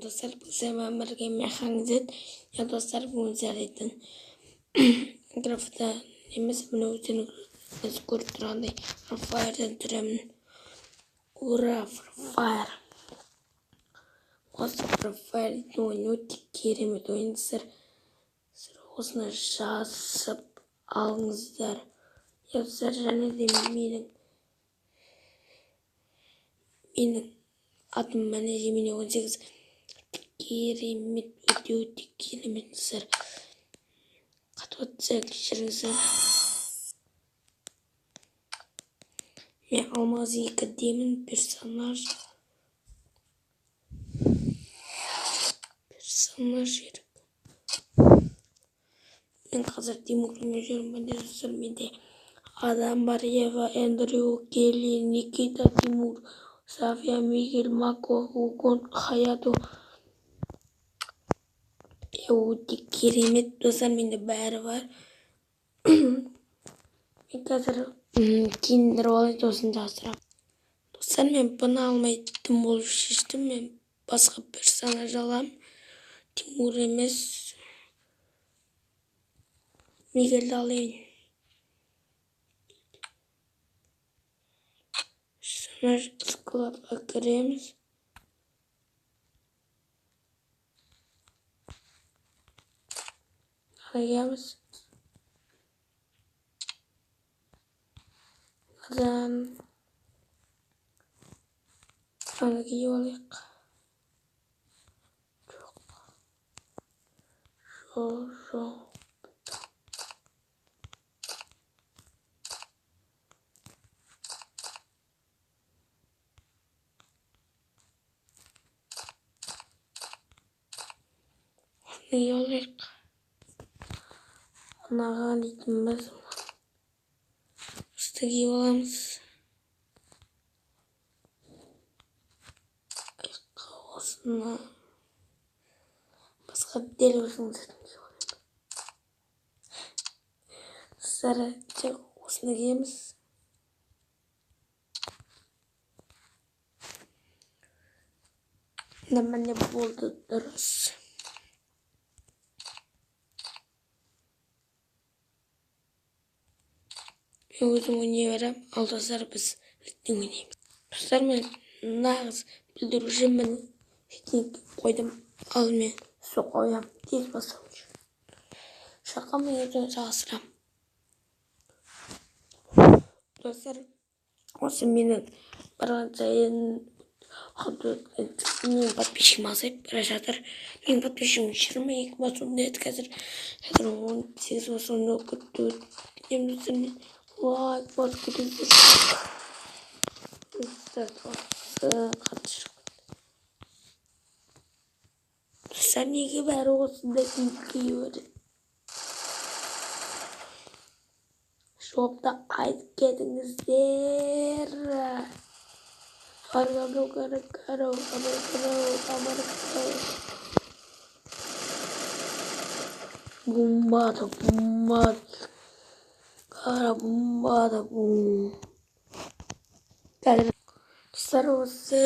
Dostlar bu sefer birga mexanizat ya dostlar bu zaten grafda nemiz buni o'zini ko'rib turganday Fire'dan turaman. Ura Fire. Осы Fire o'ynaydi kerak o'yin sir o'zini жазып alыңыздар. Yozlar және де менің атым мәне жеміне 18 керемет өте керемет сыр қатуатса кешіріңіздер. Мен алмаз 2 демін персонаж ерік. Мен қазір Тимурмен жүрмін достар. Менде адам бар: Ева, Эндрю, Келли, Никита, Тимур, София, Мигель, Мако, Угон, Хаято. Өте керемет достар, менде бәрі бар. Мен қазір киіндіріп алайын, сосын жасырамын. Достар, мен бұны алмайтын болып шештім. Мен басқа персонаж аламын. Тимур емес, Мигельді алайын. Персонаж складқа кіреміз. Қараймыз. Адам Аңги олық. Жоқ. Аңги олық. Анаға алайтынбыз. Үстіге оламыз. Осыны басқа дәл өзіңіз сары осыны киеміз. Міне болды дұрыс. Мен өзім ойнай берем, ал достар біз ертең ойнаймыз. Достар, мен нағыз бүлдірушімін. Ертең қойдым, ал мен соқ қоям, тез басам үшін. Шақа мен ертең жасырам. Достар, осы менің барған сайын менің подписчигім азайып бара жатыр. Менің подписчигім 22 басында еді, қазір 18 басында күтті. Лайк басып кетіңіздер. Достар, неге бәрі осындай киіп жауапты айтып кетіңіздер. Карау. Бумбада. Кара бумбада бум. Достар, осы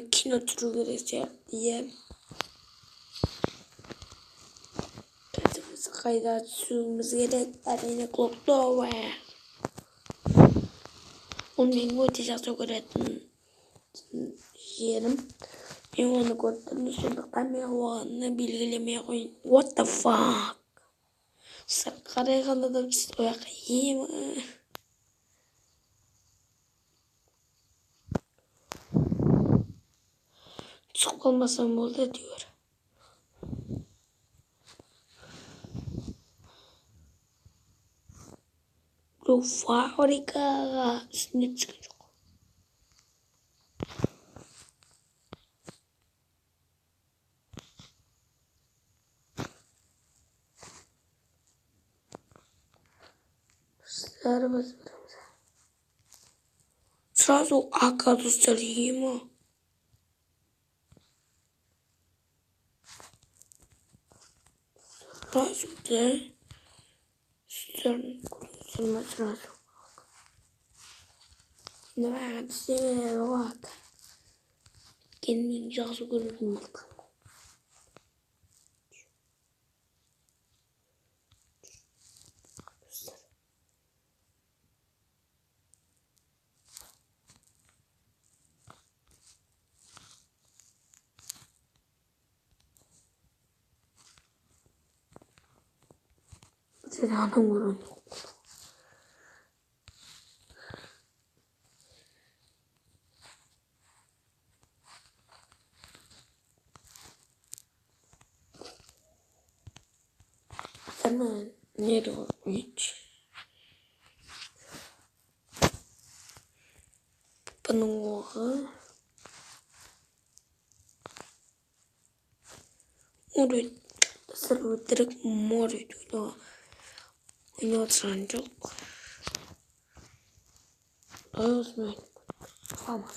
кино тұру керек сияқты. Қазір біз қайда түсуіміз керек? Әрине Клоктауэр. Ол менің өте жақсы көретін жерім. Мен оны көрдім, сондықтан мен оғаны белгілемей қойын. What the fuck? Сыр қарайғанда да біз ояққа емі. Түсіп қалмасам болды әйтеуір. Бұл фабрикаға үстіне түскен жоқ. Достар, біз біріміз. Сразу ака достар ема. Сразу, да? Сразу. Давай, отсюда, вот. Кенмен жақсы көретін болдым. de adam vurun. Hemen nereye hiç? Bunun oraya sarı direkt mor ediyor. Oynuyor sancak. Özmen. Tamam.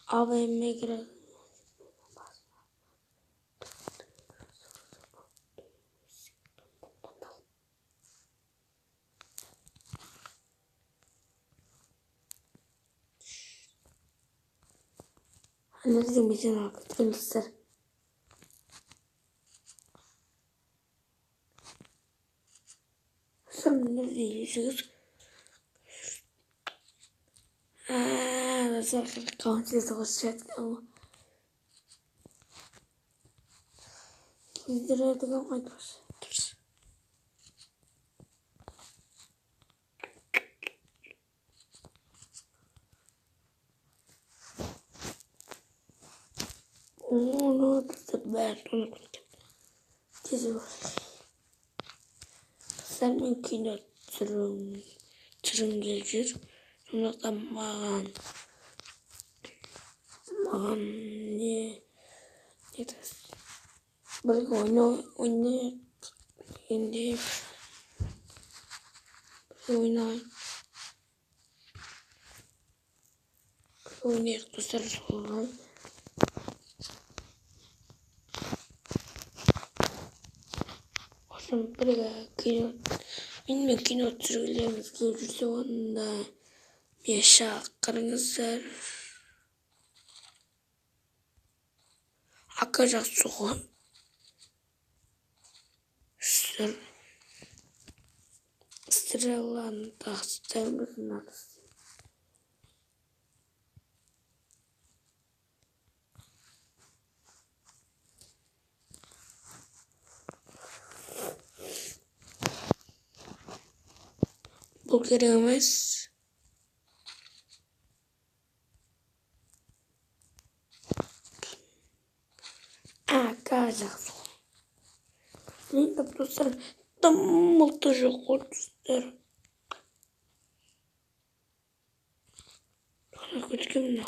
AVM'ye girelim. Halledim bizim arkadaşlar. Sen ne diyeceksiniz? Nasıl kansiz olacak ama. İzledik ama dur. Onu da ben onu çiziyorum. Sen mümkün tırın gelecek. Sonra da ne dersin? Böyle oyna şimdi oynayıp tutarız falan. Şimdi böyle bilmiyorum kino türlerimiz gelirse onda bir aşağı karınızlar akacak soğuk. Sıralanda hastamızın adı. Bu kırmız. Akacak soğuk. Linda profesor tam molto giocoster. Kötü ne?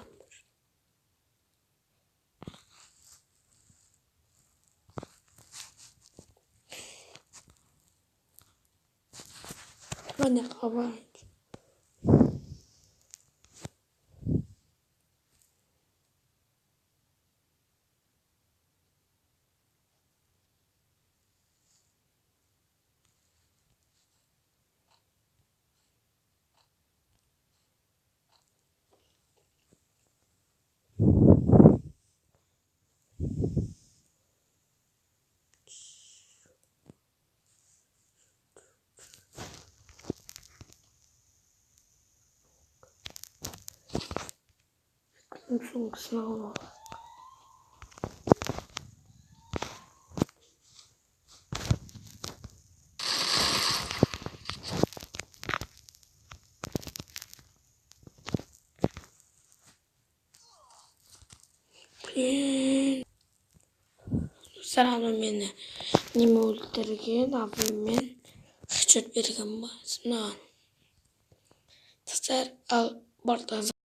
Bana hava. Soğuk sınav. Selam beni. Nime öldürürken abim ben hıçırt bergen basına. Tasar al bardağı